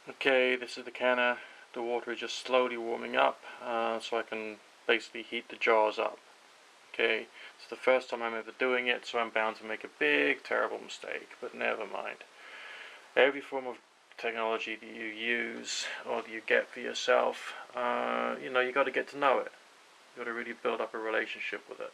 Okay, this is the canner. The water is just slowly warming up, so I can basically heat the jars up. Okay, it's the first time I'm ever doing it, so I'm bound to make a big, terrible mistake, but never mind. Every form of technology that you use or that you get for yourself, you got to get to know it. You got to really build up a relationship with it.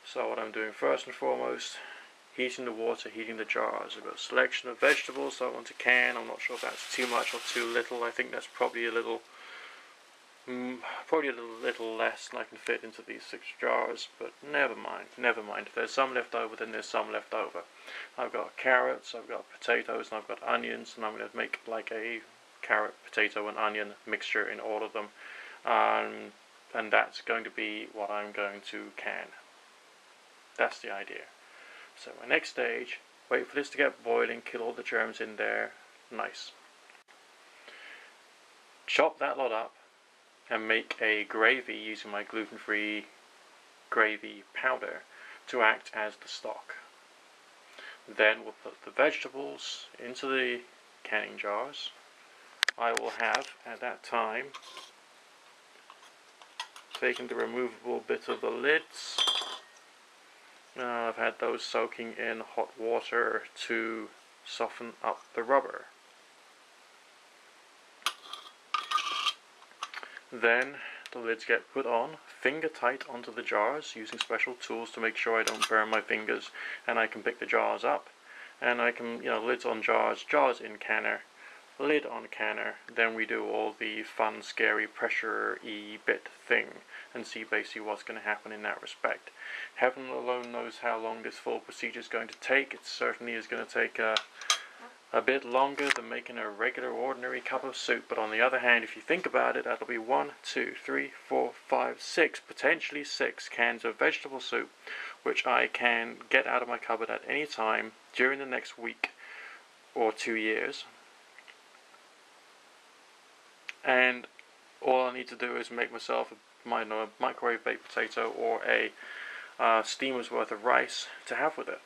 So what I'm doing first and foremost, heating the water, heating the jars. I've got a selection of vegetables that I want to can. I'm not sure if that's too much or too little. I think that's probably a little less than I can fit into these 6 jars, but never mind. If there's some left over, then there's some left over. I've got carrots, I've got potatoes, and I've got onions, and I'm going to make like a carrot, potato, and onion mixture in all of them, and that's going to be what I'm going to can. That's the idea. So my next stage, wait for this to get boiling, kill all the germs in there. Nice. Chop that lot up and make a gravy using my gluten-free gravy powder to act as the stock. Then we'll put the vegetables into the canning jars. I will have, at that time, taken the removable bit of the lids. I've had those soaking in hot water to soften up the rubber. Then the lids get put on, finger tight onto the jars, using special tools to make sure I don't burn my fingers, and I can pick the jars up, and I can, lids on jars, jars in canner, lid on canner. Then we do all the fun, scary pressure-y bit thing and see basically what's going to happen in that respect. Heaven alone knows how long this full procedure is going to take. It certainly is going to take a bit longer than making a regular ordinary cup of soup, but on the other hand, if you think about it, that'll be 1, 2, 3, 4, 5, 6, potentially 6 cans of vegetable soup, which I can get out of my cupboard at any time during the next week or 2 years. And all I need to do is make myself a microwave baked potato or a steamer's worth of rice to have with it.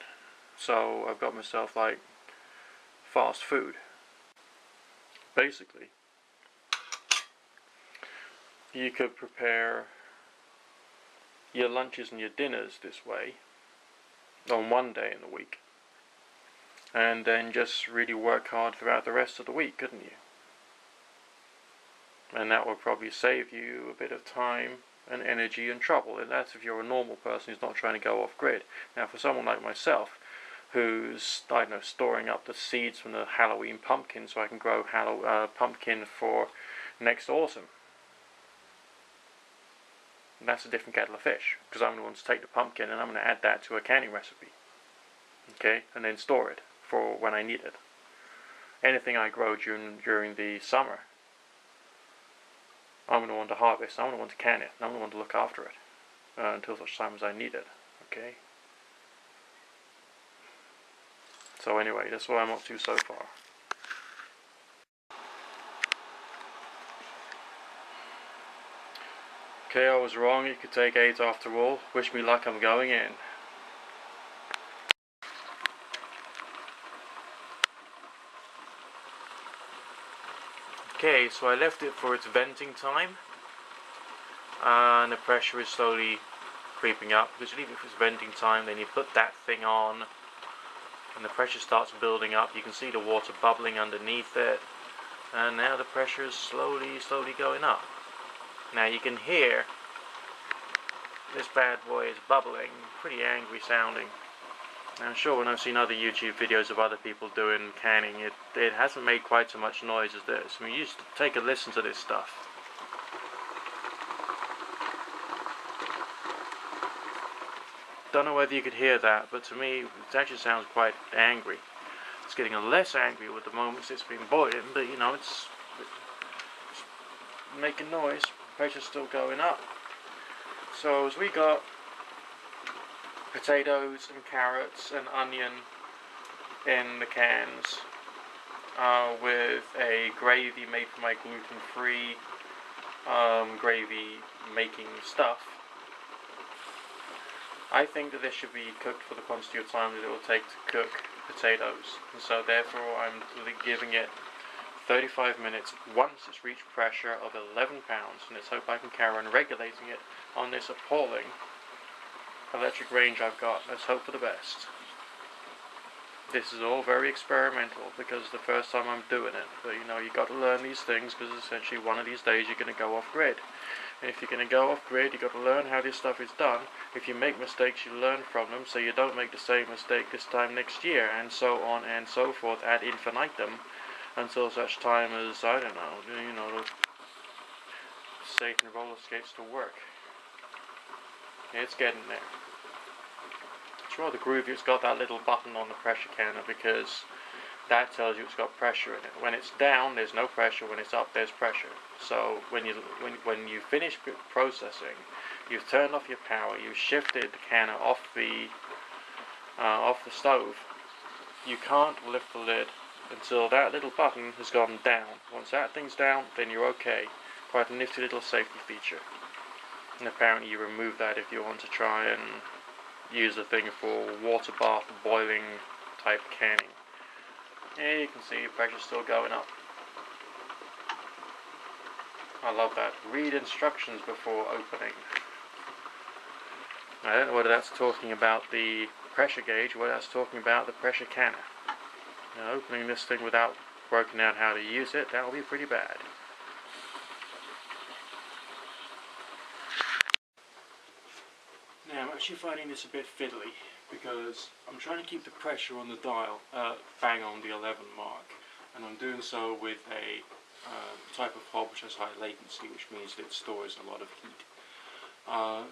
So I've got myself like fast food, basically. You could prepare your lunches and your dinners this way on one day in the week, and then just really work hard throughout the rest of the week, couldn't you? And that will probably save you a bit of time and energy and trouble, and that's if you're a normal person who's not trying to go off grid. Now for someone like myself, who's, storing up the seeds from the Halloween pumpkin so I can grow pumpkin for next autumn, and that's a different kettle of fish, because I'm going to take the pumpkin and I'm going to add that to a canning recipe, okay, and then store it for when I need it. Anything I grow during the summer, I'm going to want to harvest, I'm going to want to can it, and I'm going to want to look after it until such time as I need it, okay? So anyway, that's what I'm up to so far. Okay, I was wrong, it could take 8 after all. Wish me luck, I'm going in. Okay, so I left it for its venting time, and the pressure is slowly creeping up, because you leave it for its venting time, then you put that thing on, and the pressure starts building up. You can see the water bubbling underneath it, and now the pressure is slowly going up. Now you can hear this bad boy is bubbling, pretty angry sounding. I'm sure when I've seen other YouTube videos of other people doing canning, it hasn't made quite so much noise as this. I mean, you used to take a listen to this stuff. Don't know whether you could hear that, but to me, it actually sounds quite angry. It's getting less angry with the moments it's been boiling, but it's making noise. Pressure's still going up. So as we got potatoes and carrots and onion in the cans, with a gravy made from my gluten-free gravy making stuff, I think that this should be cooked for the quantity of time that it will take to cook potatoes, and so therefore I'm giving it 35 minutes once it's reached pressure of 11 pounds, and let's hope I can carry on regulating it on this appalling electric range I've got. Let's hope for the best. This is all very experimental because it's the first time I'm doing it, but you know, you got to learn these things because essentially one of these days you're going to go off grid. And if you're going to go off grid, you've got to learn how this stuff is done. If you make mistakes, you learn from them so you don't make the same mistake this time next year, and so on and so forth ad infinitum until such time as, I don't know, you know, Satan roller skates to work. It's getting there. It's rather groovy. It's got that little button on the pressure canner because that tells you it's got pressure in it. When it's down, there's no pressure. When it's up, there's pressure. So when you finish processing, you've turned off your power, you've shifted the canner off the stove. You can't lift the lid until that little button has gone down. Once that thing's down, then you're okay. Quite a nifty little safety feature. And apparently you remove that if you want to try and use the thing for water bath boiling type canning. Yeah, you can see pressure's still going up. I love that. Read instructions before opening. I don't know whether that's talking about the pressure gauge or whether that's talking about the pressure canner. Now, opening this thing without working out how to use it, that'll be pretty bad. Now, I'm actually finding this a bit fiddly because I'm trying to keep the pressure on the dial bang on the 11 mark, and I'm doing so with a type of hob which has high latency, which means that it stores a lot of heat.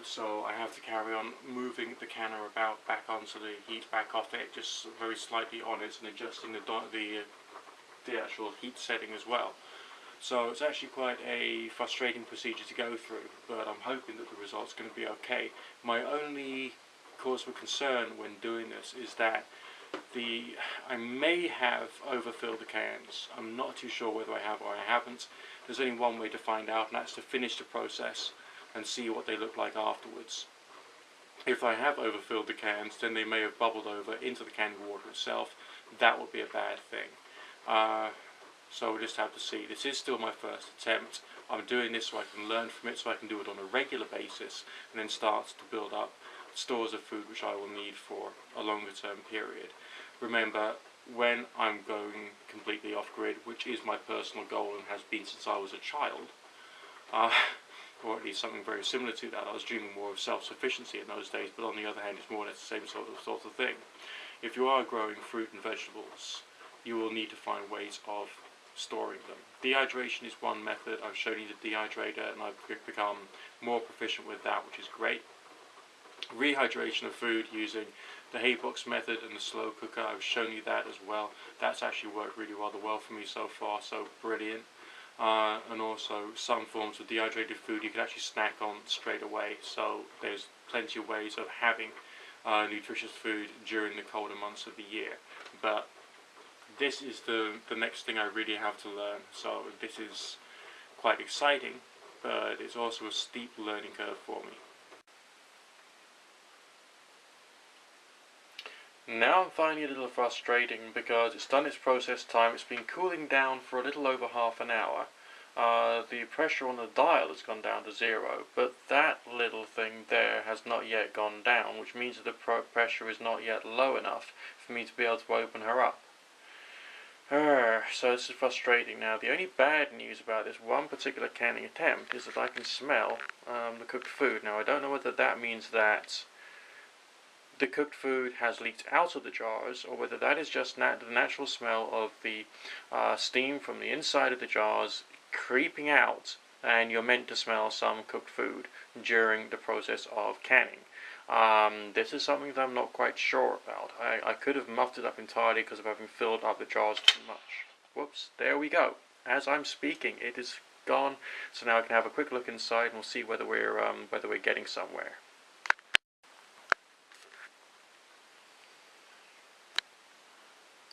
So I have to carry on moving the canner about back onto the heat, back off it, just very slightly on it, and adjusting the actual heat setting as well. So it's actually quite a frustrating procedure to go through, but I'm hoping that the result's going to be okay. My only cause for concern when doing this is that I may have overfilled the cans. I'm not too sure whether I have or I haven't. There's only one way to find out, and that's to finish the process and see what they look like afterwards. If I have overfilled the cans, then they may have bubbled over into the canning water itself. That would be a bad thing. So we'll just have to see. This is still my first attempt. I'm doing this so I can learn from it, so I can do it on a regular basis, and then start to build up stores of food which I will need for a longer term period. Remember, when I'm going completely off grid, which is my personal goal and has been since I was a child, or at least something very similar to that. I was dreaming more of self-sufficiency in those days, but on the other hand it's more or less the same sort of thing. If you are growing fruit and vegetables, you will need to find ways of storing them. Dehydration is one method. I've shown you the dehydrator and I've become more proficient with that, which is great. Rehydration of food using the Haybox method and the slow cooker, I've shown you that as well. That's actually worked really rather well for me so far, so brilliant. And also some forms of dehydrated food you can actually snack on straight away, so there's plenty of ways of having nutritious food during the colder months of the year. But this is the next thing I really have to learn, so this is quite exciting, but it's also a steep learning curve for me. Now I'm finding it a little frustrating because it's done its process time, it's been cooling down for a little over half an hour. The pressure on the dial has gone down to 0, but that little thing there has not yet gone down, which means that the pressure is not yet low enough for me to be able to open her up. So this is frustrating. Now, the only bad news about this one particular canning attempt is that I can smell the cooked food. Now, I don't know whether that means that the cooked food has leaked out of the jars, or whether that is just the natural smell of the steam from the inside of the jars creeping out, and you're meant to smell some cooked food during the process of canning. This is something that I'm not quite sure about. I could have muffed it up entirely because of having filled up the jars too much. Whoops, there we go. As I'm speaking, it is gone. So now I can have a quick look inside and we'll see whether we're getting somewhere.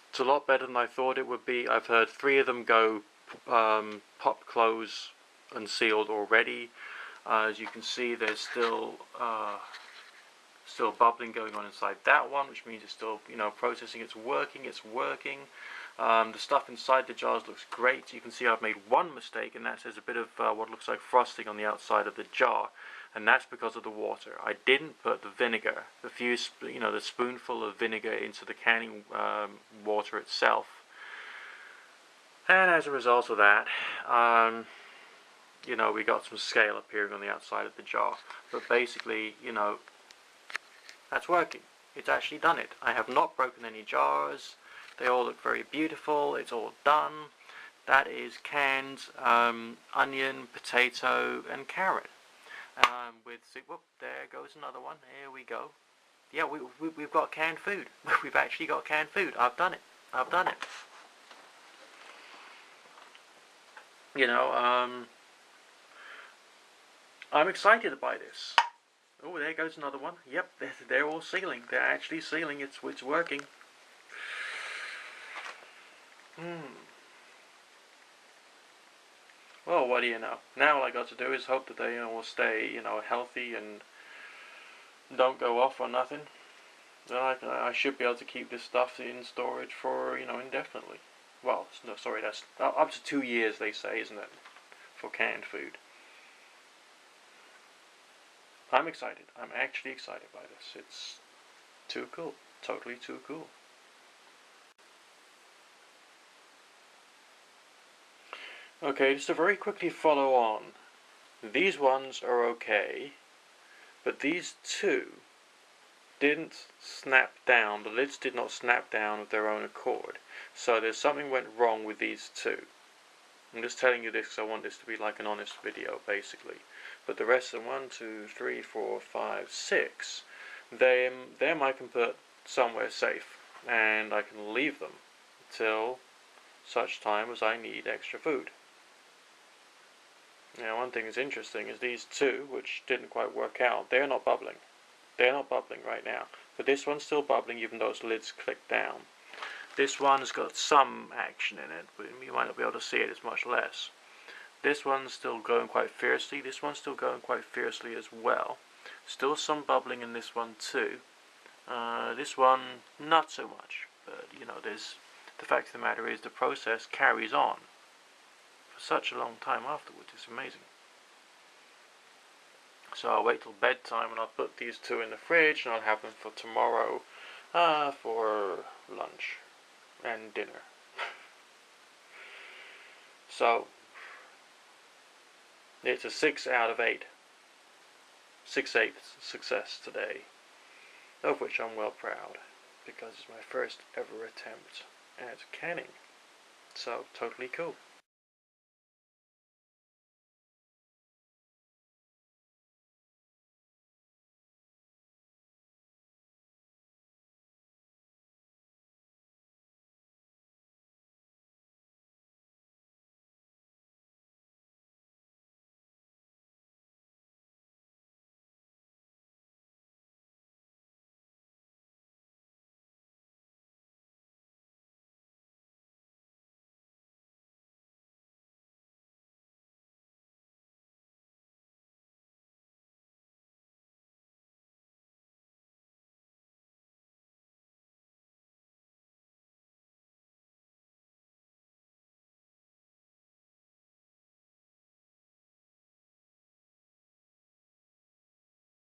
It's a lot better than I thought it would be. I've heard 3 of them go pop, close, and sealed already. As you can see, there's still bubbling going on inside that one, which means it's still, processing. It's working. The stuff inside the jars looks great. You can see I've made one mistake, and that's there's a bit of what looks like frosting on the outside of the jar, and that's because of the water. I didn't put the vinegar, the spoonful of vinegar into the canning water itself, and as a result of that, we got some scale appearing on the outside of the jar. But basically, that's working. It's actually done it. I have not broken any jars. They all look very beautiful. It's all done. That is canned onion, potato, and carrot. Whoop, there goes another one. Here we go. Yeah, we've got canned food. We've actually got canned food. I've done it. I've done it. I'm excited by this. Oh, there goes another one. Yep, they're all sealing. They're actually sealing. It's working. Well, what do you know? Now all I got to do is hope that they will stay, healthy and don't go off or nothing. Then I should be able to keep this stuff in storage for, indefinitely. Well, no, sorry, that's up to 2 years, they say, isn't it? For canned food. I'm excited. I'm actually excited by this. It's too cool. Totally too cool. Okay, just to very quickly follow on. These ones are okay, but these two didn't snap down. The lids did not snap down of their own accord. So there's something went wrong with these two. I'm just telling you this because I want this to be like an honest video, basically. But the rest of them, 1, 2, 3, 4, 5, 6, them I can put somewhere safe, and I can leave them till such time as I need extra food. Now, one thing that's interesting is these two, which didn't quite work out, they're not bubbling. They're not bubbling right now. But this one's still bubbling even though its lid's clicked down. This one's got some action in it, but you might not be able to see it, it's much less. This one's still going quite fiercely. This one's still going quite fiercely as well. Still some bubbling in this one too. This one, not so much. But, there's the fact of the matter is the process carries on for such a long time afterwards. It's amazing. So I'll wait till bedtime and I'll put these two in the fridge and I'll have them for tomorrow for lunch and dinner. So it's a 6 out of 8. 6/8 success today, of which I'm well proud because it's my first ever attempt at canning. So totally cool.